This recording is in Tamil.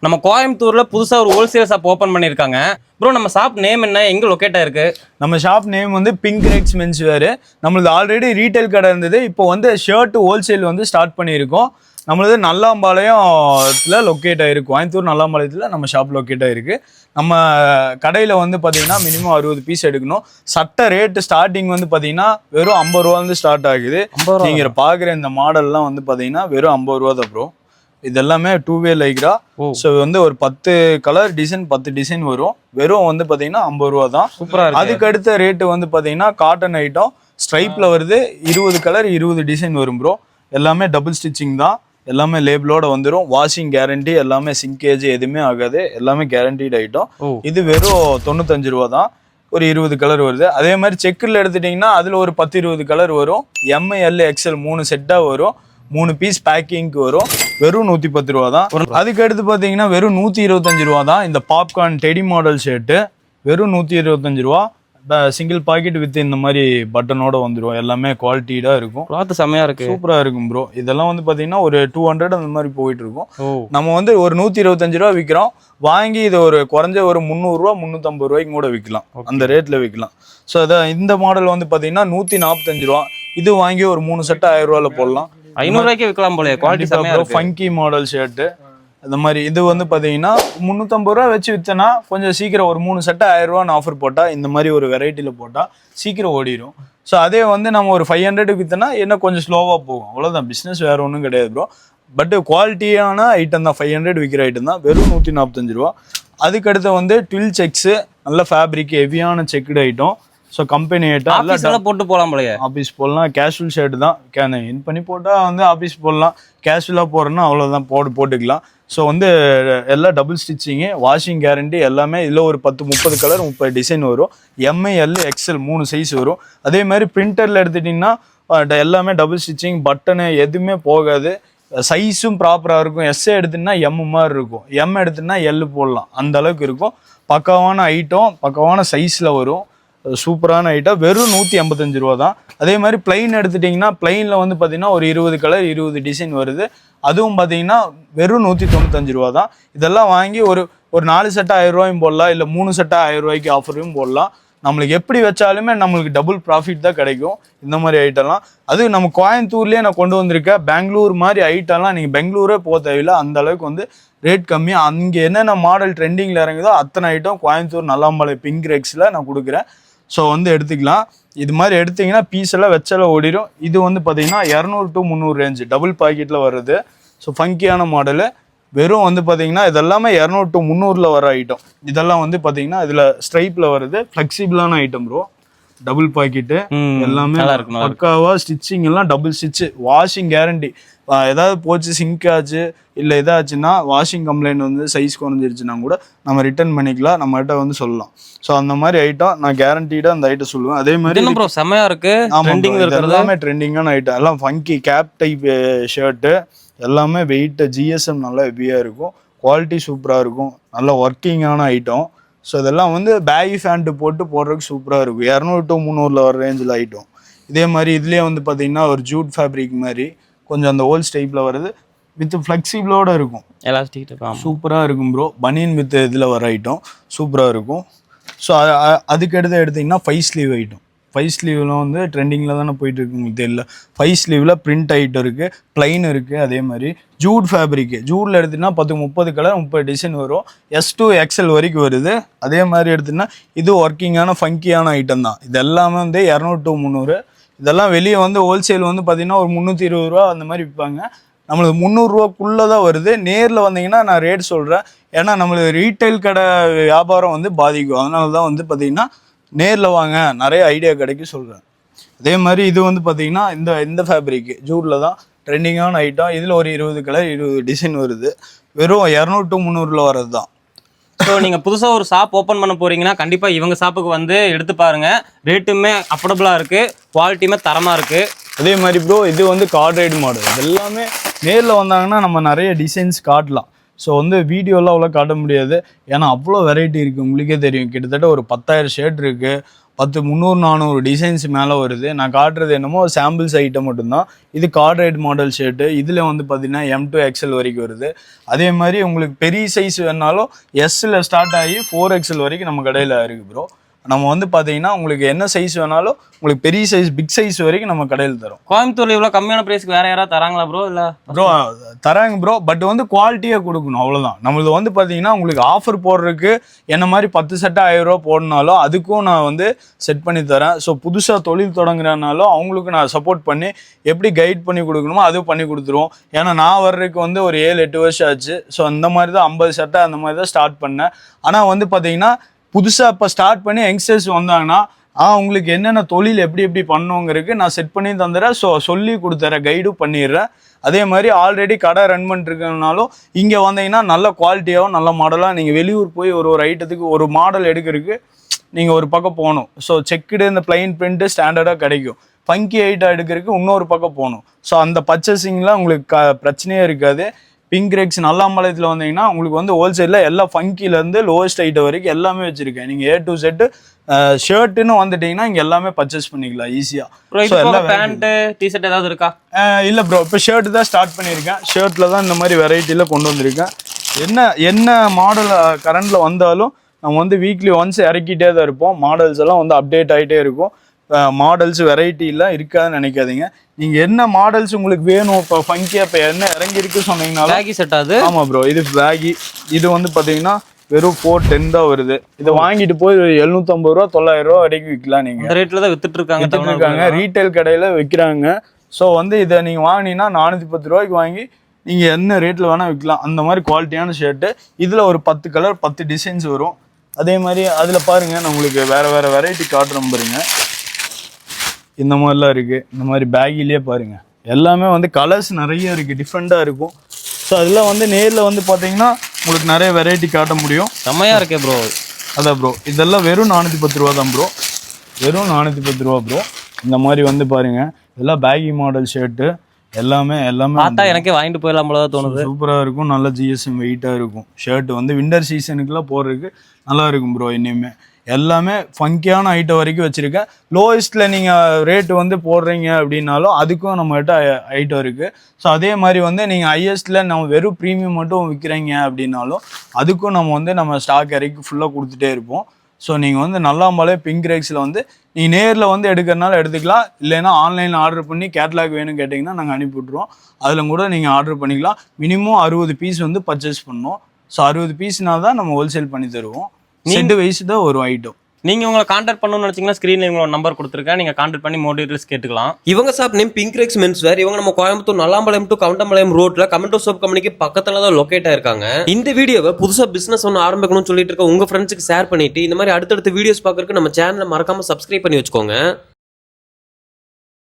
நம்ம கோயம்புத்தூர்ல புதுசா ஒரு ஹோல்சேல் ஷாப் ஓபன் பண்ணிருக்காங்க. ப்ரோ நம்ம ஷாப் நேம் என்ன, எங்க லொகேட் ஆயிருக்கு? நம்ம ஷாப் நேம் வந்து பிங்க் ரெக்ஸ் மென்ஸ் வேர். நம்மளது ஆல்ரெடி ரீட்டைல் கடை இருந்தது. இப்போ வந்து ஷர்ட் ஹோல்சேல் வந்து ஸ்டார்ட் பண்ணியிருக்கோம். நம்மளது நல்லாம்பாளையத்துல லொக்கேட் ஆயிருக்கு. கோயம்புத்தூர் நல்லாம்பாளையத்தில் நம்ம ஷாப் லொக்கேட் ஆயிருக்கு. நம்ம கடையில் வந்து பார்த்தீங்கன்னா மினிமம் 60 பீஸ் எடுக்கணும். சட்டை ரேட்டு ஸ்டார்டிங் வந்து பார்த்தீங்கன்னா வெறும் 50 ரூபாலேருந்து ஸ்டார்ட் ஆகுது. நீங்கள் பார்க்குற இந்த மாடல்லாம் வந்து பார்த்தீங்கன்னா வெறும் 50 ரூபா தான் ப்ரோ. இதெல்லாமே 2-வே லைக்ரா. ஸோ வந்து ஒரு 10 கலர் டிசைன் 10 டிசைன் வரும். வெறும் வந்து பார்த்தீங்கன்னா 50 ரூபா தான். சூப்பராக. அதுக்கு அடுத்த ரேட்டு வந்து பார்த்தீங்கன்னா காட்டன் ஐட்டம் ஸ்ட்ரைப்பில் வருது. 20 கலர் 20 டிசைன் வரும் ப்ரோ. எல்லாமே டபுள் ஸ்டிச்சிங் தான். எல்லாமே லேபிளோட வந்துடும். Washing guarantee. எல்லாமே சிங்கேஜ் எதுவுமே ஆகாது. எல்லாமே கேரண்டீட் ஐட்டம். இது வெறும் 95 ரூபா தான். ஒரு 20 கலர் வருது. அதே மாதிரி செக்கில் எடுத்துட்டிங்கன்னா அதில் ஒரு 10-20 கலர் வரும். ML XL 3 செட்டாக வரும். 3 பீஸ் பேக்கிங்க்கு வரும். வெறும் 110 ரூபா தான். அதுக்கு அடுத்து பார்த்தீங்கன்னா வெறும் 125 ரூபா தான். இந்த பாப்கார்ன் டெடி மாடல் ஷர்ட்டு வெறும் 125 ரூபா. சிங்கிள் பாக்கெட் வித் இந்த மாதிரி பட்டனோட வந்துடும். எல்லாமே குவாலிட்டியா இருக்கும். கிளாத் செமையா இருக்கு. சூப்பரா இருக்கும் ப்ரோ. இதெல்லாம் வந்து பாத்தீங்கன்னா ஒரு 200 அந்த மாதிரி போயிட்டு இருக்கும். நம்ம வந்து ஒரு 125 ரூபா விற்கிறோம். வாங்கி இதை ஒரு குறைஞ்ச ஒரு 300 ரூபா 350 ரூபாய்க்கு கூட விற்கலாம். அந்த ரேட்ல விற்கலாம். ஸோ அதான் இந்த மாடல் வந்து பாத்தீங்கன்னா 145 ரூபா. இது வாங்கி ஒரு 3 செட் 1000 ரூபாயில போடலாம். 500 ரூபாய்க்கு விற்கலாம் போல. குவாலிட்டி செமையா இருக்கு. ஃபங்கி மாடல் ஷர்ட் அந்த மாதிரி இது வந்து பார்த்தீங்கன்னா 350 ரூபா வச்சு விற்றனா கொஞ்சம் சீக்கிரம் ஒரு 3 செட்டை 1000 ரூபான்னு ஆஃபர் போட்டால் இந்த மாதிரி ஒரு வெரைட்டியில் போட்டால் சீக்கிரம் ஓடிடும். ஸோ அதே வந்து நம்ம ஒரு 500க்கு விற்றனா என்ன கொஞ்சம் ஸ்லோவாக போகும். அவ்வளோதான். பிஸ்னஸ் வேறு ஒன்றும் கிடையாது ப்ரோ. பட் குவாலிட்டியான ஐட்டம் தான். 500 விற்கிற ஐட்டம் தான். வெறும் 145 ரூபா. அதுக்கடுத்து வந்து 12 செக்ஸு நல்ல ஃபேப்ரிக் ஹெவியான checked item. So company item எல்லாம் போட்டு போகலாம் போலயே. ஆஃபீஸ் போடலாம். கேஷுவல் ஷர்ட் தான். இன் பண்ணி போட்டால் வந்து ஆஃபீஸ் போடலாம். கேஷுவலாக போடுறோன்னா அவ்வளோதான் போட்டுக்கலாம். ஸோ வந்து எல்லாம் டபுள் ஸ்டிச்சிங்கு. வாஷிங் கேரண்டி எல்லாமே. இதில் ஒரு 10-30 கலர் 30 டிசைன் வரும். ML XL 3 சைஸ் வரும். அதே மாதிரி பிரிண்டரில் எடுத்துட்டிங்கன்னா எல்லாமே டபுள் ஸ்டிச்சிங். பட்டனு எதுவுமே போகாது. சைஸும் ப்ராப்பராக இருக்கும். எஸ்ஏ எடுத்துன்னா M மாதிரி இருக்கும். M எடுத்துன்னா L போடலாம். அந்த அளவுக்கு இருக்கும். பக்காவான ஐட்டம் பக்காவான சைஸில் வரும். சூப்பரான ஐட்டம். வெறும் 185 ரூபா தான். அதே மாதிரி பிளைன் எடுத்துட்டிங்கன்னா பிளைனில் வந்து பார்த்தீங்கன்னா ஒரு 20 கலர் 20 டிசைன் வருது. அதுவும் பார்த்தீங்கன்னா வெறும் 195 ரூபா தான். இதெல்லாம் வாங்கி ஒரு 4 செட்டை 1000 ரூபாயும் போடலாம். இல்லை 3 செட்டை 1000 ரூபாய்க்கு ஆஃபரும் போடலாம். நம்மளுக்கு எப்படி வச்சாலுமே நம்மளுக்கு டபுள் ப்ராஃபிட் தான் கிடைக்கும் இந்த மாதிரி ஐட்டம்லாம். அது நம்ம கோயம்புத்தூர்லேயே நான் கொண்டு வந்திருக்கேன். பெங்களூர் மாதிரி ஐட்டம்லாம் நீங்கள் பெங்களூரே போக தேவையில்லை. அந்த அளவுக்கு வந்து ரேட் கம்மி. அங்கே என்னென்ன மாடல் ட்ரெண்டிங்கில் இறங்குதோ அத்தனை ஐட்டம் கோயம்புத்தூர் நல்லாம்பாளையம் பிங்க் ரெக்ஸில் நான் கொடுக்குறேன். ஸோ வந்து எடுத்துக்கலாம். இது மாதிரி எடுத்திங்கன்னா பீஸ் எல்லாம் வச்சாலும் ஓடிடும். இது வந்து பார்த்தீங்கன்னா 200 to 300 ரேஞ்சு டபுள் பாக்கெட்டில் வருது. ஸோ ஃபங்கியான மாடலு. வெறும் வந்து பார்த்தீங்கன்னா இதெல்லாமே 200 to 300 வர ஐட்டம். இதெல்லாம் வந்து பார்த்தீங்கன்னா இதில் ஸ்ட்ரைப்பில் வருது. ஃப்ளெக்சிபிளான ஐட்டம் ப்ரோ. டபுள் பாக்கெட்டு எல்லாமே பக்காவா. ஸ்டிச்சிங் எல்லாம் டபுள் ஸ்டிச்சு. Washing guarantee. ஏதாவது போச்சு சிங்க் ஆச்சு இல்லை எதாச்சுன்னா வாஷிங் கம்ப்ளைண்ட் வந்து சைஸ் குறைஞ்சிருச்சுன்னா கூட நம்ம ரிட்டர்ன் பண்ணிக்கலாம். நம்மகிட்ட வந்து சொல்லலாம். ஸோ அந்த மாதிரி ஐட்டம் நான் கேரண்டீடாக அந்த ஐட்டம் சொல்லுவேன். அதே மாதிரி செம்மையா இருக்கு. எல்லாமே ட்ரெண்டிங்கான ஐட்டம். எல்லாம் ஃபங்கி கேப் டைப் ஷர்ட்டு எல்லாமே வெயிட் GSM நல்லா ஹெவியாக இருக்கும். குவாலிட்டி சூப்பராக இருக்கும். நல்ல ஒர்க்கிங்கான ஐட்டம். ஸோ இதெல்லாம் வந்து பேகி ஃபேண்ட்டு போட்டு போடுறதுக்கு சூப்பராக இருக்கும். 200 to 300 வர ரேஞ்சில் ஐட்டம். இதே மாதிரி இதுலேயே வந்து பார்த்தீங்கன்னா ஒரு ஜூட் ஃபேப்ரிக் மாதிரி கொஞ்சம் அந்த ஓல்ஸ் டைப்பில் வருது. வித் ஃப்ளெக்சிபிளோட இருக்கும். எலாஸ்டிக் சூப்பராக இருக்கும் ப்ரோ. பனியன் வித் இதில் வர ஐட்டம் சூப்பராக இருக்கும். ஸோ அதுக்கு எடுத்திங்கன்னா 5 ஸ்லீவ் ஐட்டம். 5 ஸ்லீவ்லாம் வந்து ட்ரெண்டிங்கில் தானே போயிட்டு இருக்கு. உங்களுக்கு தெரியல. 5 ஸ்லீவில் பிரிண்ட் ஐட்டம் இருக்குது. ப்ளைன் இருக்குது. அதே மாதிரி ஜூட் ஃபேப்ரிக்கு. ஜூட்டில் எடுத்திங்கன்னா 10-30 கலர் 30 டிசைன் வரும். S to XL வரைக்கும் வருது. அதே மாதிரி எடுத்திங்கன்னா இது ஒர்க்கிங்கான ஃபங்கியான ஐட்டம் தான். இது எல்லாமே வந்து 200 to 300. இதெல்லாம் வெளியே வந்து ஹோல்சேல் வந்து பார்த்தீங்கன்னா ஒரு 320 ரூபா அந்த மாதிரி விற்பாங்க. நம்மளுக்கு 300 ரூபாக்குள்ளே தான் வருது. நேரில் வந்தீங்கன்னா நான் ரேட் சொல்கிறேன். ஏன்னா நம்மளுக்கு ரீட்டைல் கடை வியாபாரம் வந்து பாதிக்கும். அதனால தான் வந்து பார்த்தீங்கன்னா நேரில் வாங்க நிறைய ஐடியா கிடைக்கும் சொல்கிறேன். அதே மாதிரி இது வந்து பார்த்தீங்கன்னா இந்த ஃபேப்ரிக்கு ஜூட்டில் தான் ட்ரெண்டிங்கான ஐட்டம். இதில் ஒரு 20 கலர் 20 டிசைன் வருது. வெறும் 200 to 300 வர்றது தான். ஸோ நீங்கள் புதுசாக ஒரு ஷாப் ஓப்பன் பண்ண போகிறீங்கன்னா கண்டிப்பாக இவங்க ஷாப்புக்கு வந்து எடுத்து பாருங்கள். ரேட்டுமே அஃபோர்டபுளாக இருக்குது. குவாலிட்டியுமே தரமாக இருக்குது. அதே மாதிரி ப்ரோ இது வந்து கார்ட் ரைடு மாடல். இது எல்லாமே நேரில் வந்தாங்கன்னா நம்ம நிறைய டிசைன்ஸ் காட்டலாம். ஸோ வந்து வீடியோலாம் அவ்வளோ காட்ட முடியாது, ஏன்னா அவ்வளோ வெரைட்டி இருக்குது. உங்களுக்கே தெரியும், கிட்டத்தட்ட ஒரு 10,000 ஷர்ட் இருக்குது, 300-400 டிசைன்ஸ் மேலே வருது. நான் காட்டுறது என்னமோ சாம்பிள்ஸ் ஐட்டம் மட்டும்தான். இது கார்ட்ரைட் மாடல் ஷர்ட்டு, இதில் வந்து பார்த்தீங்கன்னா M2 XL வரைக்கும் வருது. அதே மாதிரி உங்களுக்கு பெரிய சைஸ் வேணாலும் எஸ்ஸில் ஸ்டார்ட் ஆகி 4XL வரைக்கும் நம்ம கடையில் இருக்குது ப்ரோ. நம்ம வந்து பார்த்தீங்கன்னா உங்களுக்கு என்ன சைஸ் வேணாலும், உங்களுக்கு பெரிய சைஸ் பிக் சைஸ் வரைக்கும் நம்ம கடையில் தரோம். கோயம்புத்தூர்ல இவ்வளவு கம்மியான பிரைஸ்க்கு வேற யாராவது தராங்களா ப்ரோ? இல்ல ப்ரோ தராங்க ப்ரோ, பட் வந்து குவாலிட்டியாக கொடுக்கணும், அவ்வளோதான். நம்மளது வந்து பார்த்தீங்கன்னா உங்களுக்கு ஆஃபர் போடுறதுக்கு என்ன மாதிரி 10 செட்டு 1000 ரூபா போடனாலும் அதுக்கும் நான் வந்து செட் பண்ணி தரேன். ஸோ புதுசாக தொழில் தொடங்குறனாலும் அவங்களுக்கு நான் சப்போர்ட் பண்ணி எப்படி கைட் பண்ணி கொடுக்கணுமோ அதுவும் பண்ணி கொடுத்துருவோம். ஏன்னா நான் வர்றதுக்கு வந்து ஒரு 7-8 வருஷம் ஆச்சு. ஸோ அந்த மாதிரி தான் 50 செட்டை அந்த மாதிரி தான் ஸ்டார்ட் பண்ணேன். ஆனால் வந்து பார்த்தீங்கன்னா புதுசாக இப்போ ஸ்டார்ட் பண்ணி யங்ஸ்டர்ஸ் வந்தாங்கன்னா உங்களுக்கு என்னென்ன தொழில் எப்படி பண்ணுங்கிறதுக்கு நான் செட் பண்ணி தந்துடுறேன். ஸோ சொல்லி கொடுத்துறேன், கைடும் பண்ணிடுறேன். அதே மாதிரி ஆல்ரெடி கடை ரன் பண்ணிட்டுருக்கனாலும் இங்கே வந்தீங்கன்னா நல்ல குவாலிட்டியாகவும் நல்ல மாடலாக, நீங்கள் வெளியூர் போய் ஒரு ஐட்டத்துக்கு ஒரு மாடல் எடுக்கிறதுக்கு நீங்கள் ஒரு பக்கம் போகணும். ஸோ செக்குடு இந்த பிளைன் பிரிண்ட்டு ஸ்டாண்டர்டாக கிடைக்கும். ஃபங்கி ஐட்டம் எடுக்கிறதுக்கு இன்னொரு பக்கம் போகணும். ஸோ அந்த பர்ச்சேசிங்லாம் உங்களுக்கு பிரச்சனையே இருக்காது. பிங்க்ரெக்ஸ் நல்லாம்பாளையத்தில் வந்தீங்கன்னா உங்களுக்கு வந்து ஹோல்சேலில் எல்லா ஃபங்கிலேருந்து லோவஸ்ட் ஐட்டம் வரைக்கும் எல்லாமே வச்சுருக்கேன். நீங்கள் A to Z ஷர்ட்டுன்னு வந்துட்டீங்கன்னா இங்கே எல்லாமே பர்ச்சேஸ் பண்ணிக்கலாம் ஈஸியாக. பேண்ட்டு டிஷர்ட் ஏதாவது இருக்கா? இல்லை ப்ரோ, இப்போ ஷர்ட்டு தான் ஸ்டார்ட் பண்ணியிருக்கேன். ஷர்ட்டில் தான் இந்த மாதிரி வெரைட்டியில் கொண்டு வந்திருக்கேன். என்ன மாடல் கரண்டில் வந்தாலும் நம்ம வந்து வீக்லி ஒன்ஸ் இறக்கிட்டே தான் இருப்போம். மாடல்ஸ் எல்லாம் வந்து அப்டேட் ஆகிட்டே இருக்கும். மாடல்ஸ் வெரைட்டிலாம் இருக்காதுன்னு நினைக்காதீங்க. நீங்கள் என்ன மாடல்ஸ் உங்களுக்கு வேணும், இப்போ ஃபங்கியாக இப்போ என்ன இறங்கிருக்கு சொன்னீங்கனாலும் பேகி செட் ஆகுது. ஆமாம் ப்ரோ, இது பேகி. இது வந்து பார்த்தீங்கன்னா வெறும் 410 தான் வருது. இதை வாங்கிட்டு போய் 750 ரூபா 900 ரூபா வரைக்கும் விற்கலாம். நீங்கள் இந்த ரேட்டில் தான் வித்துட்டு இருக்காங்க, ரீட்டைல் கடையில் விற்கிறாங்க. ஸோ வந்து இதை நீங்கள் வாங்கினீங்கன்னா 410 ரூபாய்க்கு வாங்கி நீங்கள் என்ன ரேட்டில் வேணால் விற்கலாம். அந்த மாதிரி குவாலிட்டியான ஷர்ட்டு. இதில் ஒரு 10 கலர் 10 டிசைன்ஸ் வரும். அதே மாதிரி அதில் பாருங்கள், நான் உங்களுக்கு வேறு வெரைட்டி காட்டுறோம் பாருங்க. இந்த மாதிரிலாம் இருக்குது. இந்த மாதிரி பேக்கிலேயே பாருங்கள், எல்லாமே வந்து கலர்ஸ் நிறைய இருக்குது, டிஃப்ரெண்ட்டாக இருக்கும். ஸோ அதெல்லாம் வந்து நேரில் வந்து பார்த்தீங்கன்னா உங்களுக்கு நிறைய வெரைட்டி காட்ட முடியும். செம்மையாக இருக்கே ப்ரோ. அதான் ப்ரோ, இதெல்லாம் வெறும் 410 ரூபா தான் ப்ரோ, வெறும் 410 ரூபா ப்ரோ. இந்த மாதிரி வந்து பாருங்கள், இதெல்லாம் பேகி மாடல் ஷர்ட்டு எல்லாமே பார்த்தா எனக்கே வாங்கிட்டு போயிடலாம் போல தோணுது. சூப்பராக இருக்கும், நல்ல ஜிஎஸ்எம் வெயிட்டாக இருக்கும். ஷர்ட் வந்து விண்டர் சீசனுக்குலாம் போடுறதுக்கு நல்லா இருக்கும் ப்ரோ. இனிமேல் எல்லாமே ஃபங்கியான ஐட்டம் வரைக்கும் வச்சுருக்கேன். லோயஸ்ட்டில் நீங்கள் ரேட்டு வந்து போடுறீங்க அப்படின்னாலும் அதுக்கும் நம்மகிட்ட ஐட்டம் இருக்குது. ஸோ அதே மாதிரி வந்து நீங்கள் ஹையஸ்ட்டில் நம்ம வெறும் ப்ரீமியம் மட்டும் விற்கிறீங்க அப்படின்னாலும் அதுக்கும் நம்ம ஸ்டாக் இறக்கி ஃபுல்லாக கொடுத்துட்டே இருப்போம். ஸோ நீங்கள் வந்து நல்லாம்பாளையம் பிங்க்ரெக்ஸில் வந்து நீங்கள் நேரில் வந்து எடுக்கிறனால எடுத்துக்கலாம், இல்லைன்னா ஆன்லைனில் ஆர்டர் பண்ணி கேட்லாக் வேணும்னு கேட்டிங்கன்னா நாங்கள் அனுப்பி விட்ருவோம். அதில் கூட நீங்கள் ஆர்டர் பண்ணிக்கலாம். மினிமம் 60 பீஸ் வந்து பர்ச்சேஸ் பண்ணணும். ஸோ 60 பீஸ்னால் தான் நம்ம ஹோல்சேல் பண்ணி தருவோம். செட்டு வைஸ் தான் ஒரு ஐட்டம். நீங்க உங்களை கான்டாக்ட் பண்ணணும்னு நினைச்சீங்கன்னா ஸ்கிரீன்ல இவங்களோட நம்பர் கொடுத்துருக்கேன், நீங்க கான்டாக்ட் பண்ணி மோர் டீடைல்ஸ் கேட்டுக்கலாம். இவங்க ஷாப் நேம் பிங்க்ரெக்ஸ் மென்ஸ் வேர். இவங்க நம்ம கோயம்புத்தூர் நல்லாம்பாளையம் டு கவுண்டம்பாளையம் ரோட்ல கமெண்டோ சோப் கம்பெனிக்கு பக்கத்துல தான் லொகேட் ஆயிருக்காங்க. இந்த வீடியோவை புதுசா பிசினஸ் ஒன்று ஆரம்பிக்கணும்னு சொல்லிட்டு இருக்க உங்க ஃப்ரெண்ட்ஸுக்கு ஷேர் பண்ணிட்டு இந்த மாதிரி அடுத்தடுத்த வீடியோஸ் பார்க்கறதுக்கு நம்ம சேனலை மறக்காம சப்ஸ்கிரைப் பண்ணி வச்சுக்கோங்க.